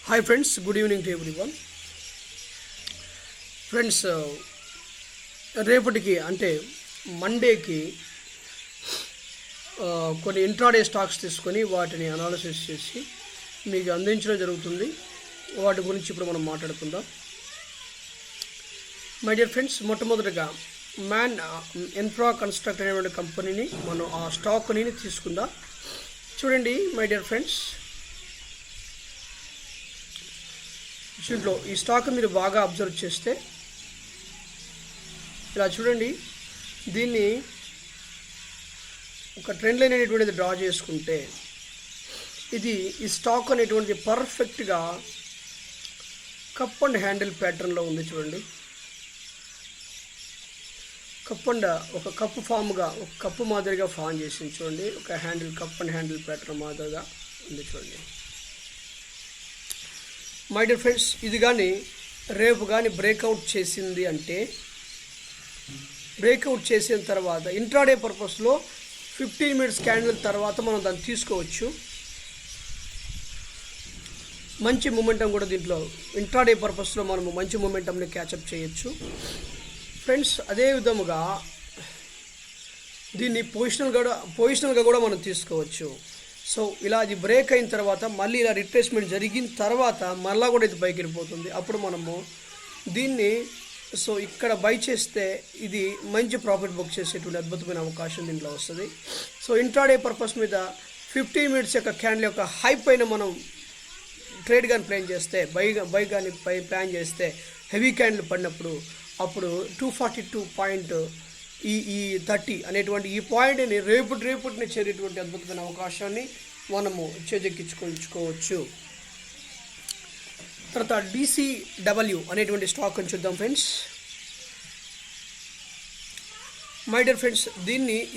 Hi friends, good evening to everyone. Friends, రేపటికి అంటే మండేకి కొన్ని ఇంట్రాడే స్టాక్స్ తీసుకొని వాటిని అనాలిసిస్ చేసి మీకు అందించడం జరుగుతుంది. వాటి గురించి ఇప్పుడు మనం మాట్లాడుకుందాం. మై డియర్ ఫ్రెండ్స్, మొట్టమొదటిగా మ్యాన్ ఇన్ఫ్రా కన్స్ట్రక్ట్ అనేటువంటి కంపెనీని మనం ఆ స్టాక్ని తీసుకుందాం. చూడండి మై డియర్ ఫ్రెండ్స్, దీంట్లో ఈ స్టాక్ మీరు బాగా అబ్జర్వ్ చేస్తే ఇలా చూడండి, దీన్ని ఒక ట్రెండ్ లైన్ అనేటువంటిది డ్రా చేసుకుంటే ఇది ఈ స్టాక్ అనేటువంటిది పర్ఫెక్ట్గా కప్ అండ్ హ్యాండిల్ ప్యాటర్న్లో ఉంది. చూడండి, ఒక కప్పు ఫామ్గా, ఒక కప్పు మాదిరిగా ఫామ్ చేసింది. చూడండి, ఒక handle, cup and handle pattern మాదిరిగా ఉంది. చూడండి మై డియర్ ఫ్రెండ్స్, ఇది కానీ రేపు కానీ బ్రేక్అవుట్ చేసింది అంటే, బ్రేక్అవుట్ చేసిన తర్వాత ఇంట్రాడే పర్పస్లో 15 మినిట్స్ క్యాండిల్ తర్వాత మనం దాన్ని తీసుకోవచ్చు. మంచి మూమెంటం కూడా దీంట్లో ఇంట్రాడే పర్పస్లో మనము మంచి మూమెంటంని క్యాచప్ చేయొచ్చు ఫ్రెండ్స్. అదే విధముగా దీన్ని పొజిషనల్గా కూడా మనం తీసుకోవచ్చు. సో ఇలా అది బ్రేక్ అయిన తర్వాత మళ్ళీ ఇలా రిట్రేస్మెంట్ జరిగిన తర్వాత మళ్ళీ కూడా ఇది పైకి వెళ్ళిపోతుంది. అప్పుడు మనము దీన్ని ఇక్కడ బై చేస్తే ఇది మంచి ప్రాఫిట్ బుక్ చేసేటువంటి అద్భుతమైన అవకాశం దీంట్లో వస్తుంది. సో ఇంట్రాడే పర్పస్ మీద 15 మినిట్స్ యొక్క క్యాండిల్ యొక్క హై పైన మనం ట్రేడ్ కానీ ప్లాన్ చేస్తే, బై కానీ ప్లాన్ చేస్తే హెవీ క్యాండిల్ పడినప్పుడు అప్పుడు 242.30 అనేటువంటి ఈ పాయింట్ని రేపటిని చేరేటువంటి అద్భుతమైన అవకాశాన్ని మనము చేజెక్కించుకోవచ్చు. తర్వాత DCW అనేటువంటి స్టాక్ అని చూద్దాం ఫ్రెండ్స్. మై డియర్ ఫ్రెండ్స్,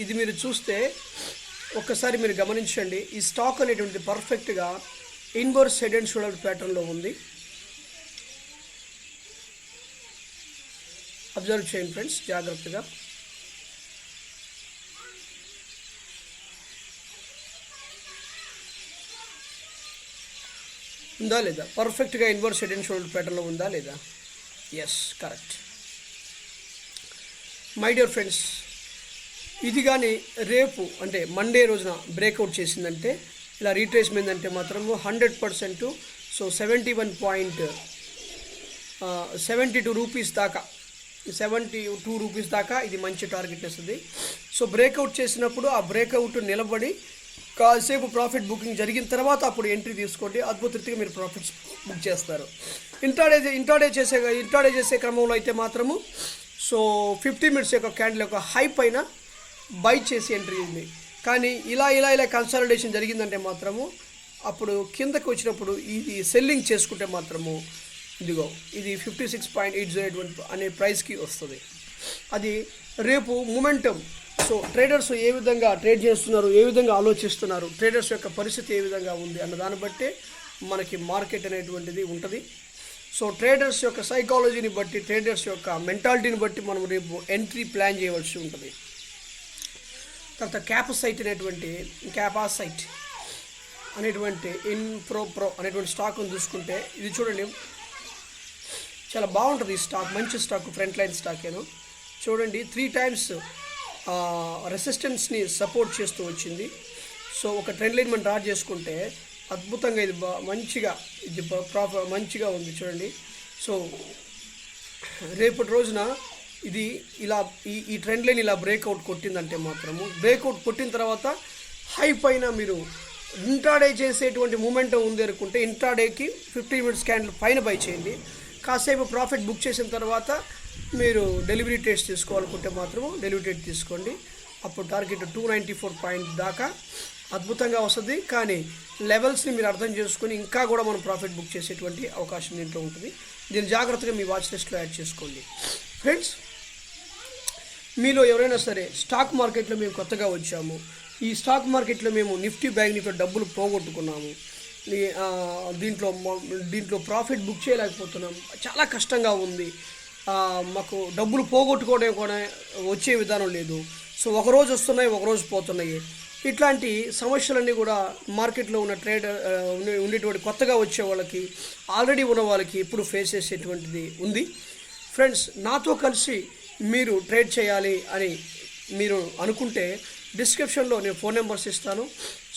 ఇది మీరు చూస్తే ఒక్కసారి మీరు గమనించండి. ఈ స్టాక్ అనేటువంటిది పర్ఫెక్ట్గా ఇన్వర్స్ హెడ్ అండ్ షోల్డర్ ప్యాటర్న్లో ఉంది. అబ్జర్వ్ చేయండి ఫ్రెండ్స్ జాగ్రత్తగా. ఉందా లేదా? పర్ఫెక్ట్గా ఇన్వర్స్ హెడ్ అండ్ షోల్డర్ ప్యాటర్న్లో ఉందా లేదా? Yes, correct. My dear friends, ఇది కానీ రేపు అంటే మండే రోజున బ్రేక్అవుట్ చేసిందంటే, ఇలా రీట్రేస్మెంట్ అంటే మాత్రము 100%, సో 71.72 రూపీస్ దాకా, 72 రూపీస్ దాకా ఇది మంచి టార్గెట్ వస్తుంది. సో బ్రేక్అవుట్ చేసినప్పుడు ఆ బ్రేక్అవుట్ నిలబడి కాసేపు ప్రాఫిట్ బుకింగ్ జరిగిన తర్వాత అప్పుడు ఎంట్రీ తీసుకోండి. అద్భుత రీతిగా మీరు ప్రాఫిట్స్ బుక్ చేస్తారు. ఇంట్రాడే చేసే క్రమంలో అయితే మాత్రము 50 మినిట్స్ యొక్క క్యాండిల్ యొక్క హై పైన బై చేసి ఎంట్రీ ఉంది. కానీ ఇలా కన్సాలిడేషన్ జరిగిందంటే మాత్రము అప్పుడు కిందకి వచ్చినప్పుడు ఇది సెల్లింగ్ చేసుకుంటే మాత్రము ఇదిగో ఇది 56.801 అనే ప్రైస్కి వస్తుంది. అది రేపు మూమెంటం. సో ట్రేడర్స్ ఏ విధంగా ట్రేడ్ చేస్తున్నారు, ఏ విధంగా ఆలోచిస్తున్నారు, ట్రేడర్స్ యొక్క పరిస్థితి ఏ విధంగా ఉంది అన్న దాన్ని బట్టి మనకి మార్కెట్ అనేటువంటిది ఉంటుంది. సో ట్రేడర్స్ యొక్క సైకాలజీని బట్టి, ట్రేడర్స్ యొక్క మెంటాలిటీని బట్టి మనం రేపు ఎంట్రీ ప్లాన్ చేయవలసి ఉంటుంది. తర్వాత క్యాపసైట్ అనేటువంటి ఇన్ప్రో అనేటువంటి స్టాక్ను చూసుకుంటే ఇది చూడండి, చాలా బాగుంటుంది. ఈ స్టాక్ మంచి స్టాక్, ఫ్రంట్ లైన్ స్టాకేను. చూడండి, 3 times రెసిస్టెన్స్ని సపోర్ట్ చేస్తూ వచ్చింది. సో ఒక ట్రెండ్ లైన్ మనం డ్రా చేసుకుంటే అద్భుతంగా ఇది మంచిగా ఉంది. చూడండి, సో రేపటి రోజున ఇది ఇలా ఈ ట్రెండ్ లైన్ ఇలా బ్రేక్అవుట్ కొట్టిందంటే మాత్రము, బ్రేక్అవుట్ కొట్టిన తర్వాత హై పైన మీరు ఇంట్రాడే చేసేటువంటి మూమెంటం ఉంది అనుకుంటే ఇంట్రాడేకి 15 మినిట్స్ క్యాండిల్ పైన బై చేయండి. కాసేపు ప్రాఫిట్ బుక్ చేసిన తర్వాత మీరు డెలివరీ ట్రేడ్స్ తీసుకోవాలనుకుంటే మాత్రము డెలివరీ ట్రేడ్ తీసుకోండి. అప్పుడు టార్గెట్ 294 పాయింట్ దాకా అద్భుతంగా వస్తుంది. కానీ లెవెల్స్ని మీరు అర్థం చేసుకొని ఇంకా కూడా మనం ప్రాఫిట్ బుక్ చేసేటువంటి అవకాశం దీంట్లో ఉంటుంది. దీన్ని జాగ్రత్తగా మీ వాచ్ లిస్ట్లో యాడ్ చేసుకోండి. ఫ్రెండ్స్, మీలో ఎవరైనా సరే స్టాక్ మార్కెట్లో మేము కొత్తగా వచ్చాము, ఈ స్టాక్ మార్కెట్లో మేము నిఫ్టీ బ్యాంక్ నిఫ్టీ డబ్బులు పోగొట్టుకున్నాము, దీంట్లో ప్రాఫిట్ బుక్ చేయలేకపోతున్నాం, చాలా కష్టంగా ఉంది, మాకు డబ్బులు పోగొట్టుకోవడం కూడా వచ్చే విధానం లేదు. సో ఒకరోజు వస్తున్నాయి, ఒకరోజు పోతున్నాయి. ఇట్లాంటి సమస్యలన్నీ కూడా మార్కెట్లో ఉన్న ఉండేటువంటి కొత్తగా వచ్చే వాళ్ళకి, ఆల్రెడీ ఉన్న వాళ్ళకి ఇప్పుడు ఫేస్ చేసేటువంటిది ఉంది. ఫ్రెండ్స్, నాతో కలిసి మీరు ట్రేడ్ చేయాలి అని మీరు అనుకుంటే డిస్క్రిప్షన్లో నేను ఫోన్ నెంబర్స్ ఇస్తాను.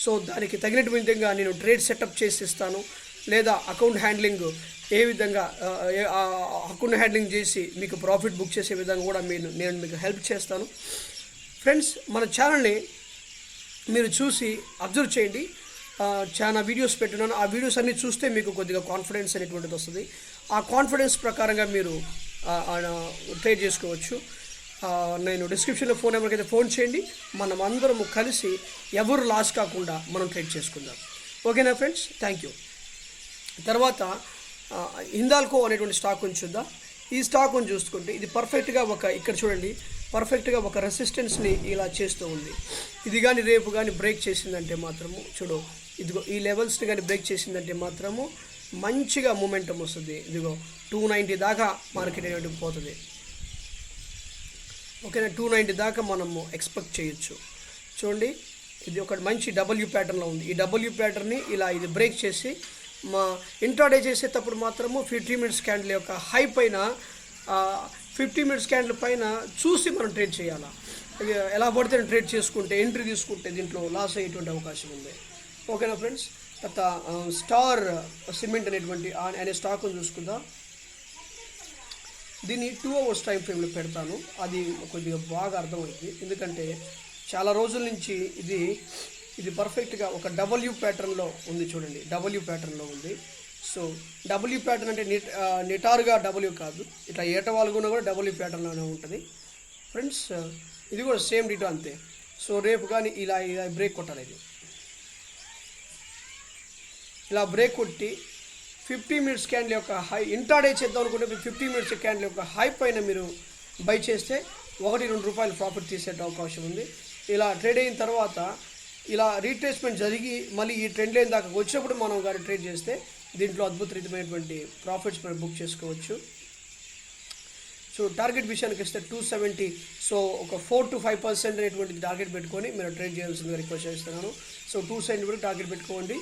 సో దానికి తగినటువంటి విధంగా నేను ట్రేడ్ సెటప్ చేసి ఇస్తాను. లేదా అకౌంట్ హ్యాండ్లింగ్ ఏ విధంగా అకౌంట్ హ్యాండ్లింగ్ చేసి మీకు ప్రాఫిట్ బుక్ చేసే విధంగా కూడా నేను మీకు హెల్ప్ చేస్తాను. ఫ్రెండ్స్, మన ఛానల్ని మీరు చూసి అబ్జర్వ్ చేయండి. చాలా వీడియోస్ పెట్టున్నాను. ఆ వీడియోస్ అన్నీ చూస్తే మీకు కొద్దిగా కాన్ఫిడెన్స్ అనేటువంటిది వస్తుంది. ఆ కాన్ఫిడెన్స్ ప్రకారంగా మీరు ట్రేడ్ చేసుకోవచ్చు. నేను డిస్క్రిప్షన్లో ఫోన్ నెంబర్కి అయితే ఫోన్ చేయండి. మనం అందరము కలిసి ఎవరు లాస్ కాకుండా మనం ట్రేడ్ చేసుకుందాం. ఓకేనా ఫ్రెండ్స్? Thank you. తర్వాత హిందాల్కో అనేటువంటి స్టాక్ చూద్దాం. ఈ స్టాక్ చూసుకుంటే ఇది పర్ఫెక్ట్గా ఇక్కడ చూడండి, పర్ఫెక్ట్గా ఒక రెసిస్టెన్స్ని ఇలా చేస్తూ ఉంది. ఇది కానీ రేపు కానీ బ్రేక్ చేసిందంటే మాత్రము ఇదిగో ఈ లెవెల్స్ని కానీ బ్రేక్ చేసిందంటే మాత్రము మంచిగా మూమెంటం వస్తుంది. ఇదిగో 290 దాకా మార్కెట్ అనేటువంటి పోతుంది. ఓకేనా? 290 దాకా మనము ఎక్స్పెక్ట్ చేయొచ్చు. చూడండి, ఇది ఒక మంచి డబ్ల్యూ ప్యాటర్న్లో ఉంది. ఈ డబ్ల్యూ ప్యాటర్న్ని ఇలా ఇది బ్రేక్ చేసి ఇంట్రాడే చేసేటప్పుడు మాత్రము 50 మినిట్స్ క్యాండిల్ యొక్క హై పైన 50 మినిట్స్ క్యాండిల్ పైన చూసి మనం ట్రేడ్ చేయాలా. ఎలా పడితే ట్రేడ్ చేసుకుంటే ఎంట్రీ తీసుకుంటే దీంట్లో లాస్ అయ్యేటువంటి అవకాశం ఉంది. ఓకేనా ఫ్రెండ్స్? తర్వాత స్టార్ సిమెంట్ అనే స్టాక్ను చూసుకుందాం. దీన్ని 2 అవర్స్ టైం ఫ్రేమ్లో పెడతాను. అది కొద్దిగా బాగా అర్థమైంది. ఎందుకంటే చాలా రోజుల నుంచి ఇది పర్ఫెక్ట్గా ఒక డబ్ల్యూ ప్యాటర్న్లో ఉంది. చూడండి, డబ్ల్యూ ప్యాటర్న్లో ఉంది. సో డబ్ల్యూ ప్యాటర్న్ అంటే నిటారుగా డబ్ల్యూ కాదు, ఇట్లా ఏటవాలుగున్నా కూడా డబ్ల్యూ ప్యాటర్న్లోనే ఉంటుంది. ఫ్రెండ్స్, ఇది కూడా సేమ్ డీటో అంతే. సో రేపు కానీ ఇలా బ్రేక్ కొట్టాలి. ఇది ఇలా బ్రేక్ కొట్టి 50 మినిట్స్ క్యాండిల్ యొక్క హై ఇంట్రాడే చేద్దాం అనుకుంటే 50 మినిట్స్ క్యాండిల్ యొక్క హై పైన మీరు బై చేస్తే 1-2 రూపాయలు ప్రాఫిట్ తీసే అవకాశం ఉంది. ఇలా ట్రేడ్ అయిన తర్వాత ఇలా రీట్రేస్మెంట్ జరిగి మళ్ళీ ఈ ట్రెండ్ లైన్ దాకా వచ్చినప్పుడు మనం కానీ ట్రేడ్ చేస్తే దీంట్లో అద్భుతమైనటువంటి ప్రాఫిట్స్ మనం బుక్ చేసుకోవచ్చు. సో టార్గెట్ విషయానికి వస్తే 270. సో ఒక 4 to 5% అనేటువంటి టార్గెట్ పెట్టుకొని మీరు ట్రేడ్ చేయాల్సిందిగా రిక్వెస్ట్ చేస్తున్నాను. సో 270 కూడా టార్గెట్ పెట్టుకోండి.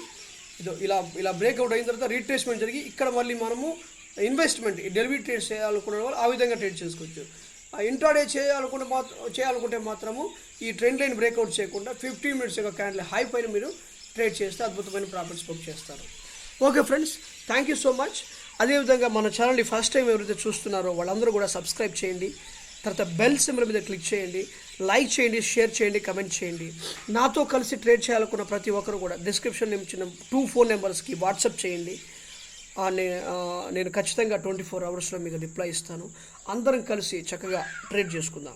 ఇలా బ్రేక్అవుట్ అయిన తర్వాత రీట్రేస్మెంట్ జరిగి ఇక్కడ మళ్ళీ మనము ఇన్వెస్ట్మెంట్ డెలివరీ ట్రేడ్ చేయాలనుకునే వాళ్ళు ఆ విధంగా ట్రేడ్ చేసుకోవచ్చు. ఇంట్రాడే చేయాలనుకుంటే మాత్రము ఈ ట్రెండ్ లైన్ బ్రేక్అవుట్ చేయకుండా 50 మినిట్స్ యొక్క క్యాండిల్ హై పైన మీరు ట్రేడ్ చేస్తే అద్భుతమైన ప్రాఫిట్స్ బుక్ చేస్తారు. Okay friends, thank you so much. అదేవిధంగా మన ఛానల్ని ఫస్ట్ టైం ఎవరైతే చూస్తున్నారో వాళ్ళందరూ కూడా సబ్స్క్రైబ్ చేయండి. తర్వాత బెల్ సింబల్ మీద క్లిక్ చేయండి, లైక్ చేయండి, షేర్ చేయండి, కమెంట్ చేయండి. నాతో కలిసి ట్రేడ్ చేయాలనుకున్న ప్రతి ఒక్కరు కూడా డిస్క్రిప్షన్ ఇచ్చిన 2 ఫోన్ నెంబర్స్కి వాట్సాప్ చేయండి. నేను ఖచ్చితంగా 24 అవర్స్లో మీకు రిప్లై ఇస్తాను. అందరం కలిసి చక్కగా ట్రేడ్ చేసుకుందాం.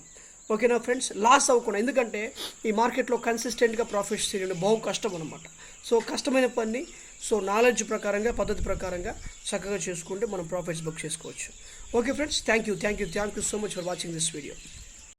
ఓకేనా ఫ్రెండ్స్? లాస్ అవ్వకుండా, ఎందుకంటే ఈ మార్కెట్లో కన్సిస్టెంట్గా ప్రాఫిట్స్ తీయడం బహు కష్టం అనమాట. సో కష్టమైన పని నాలెడ్జ్ ప్రకారంగా, పద్ధతి ప్రకారంగా చక్కగా చేసుకుంటే మనం ప్రాఫిట్స్ బుక్ చేసుకోవచ్చు. Okay friends, thank you so much for watching this video.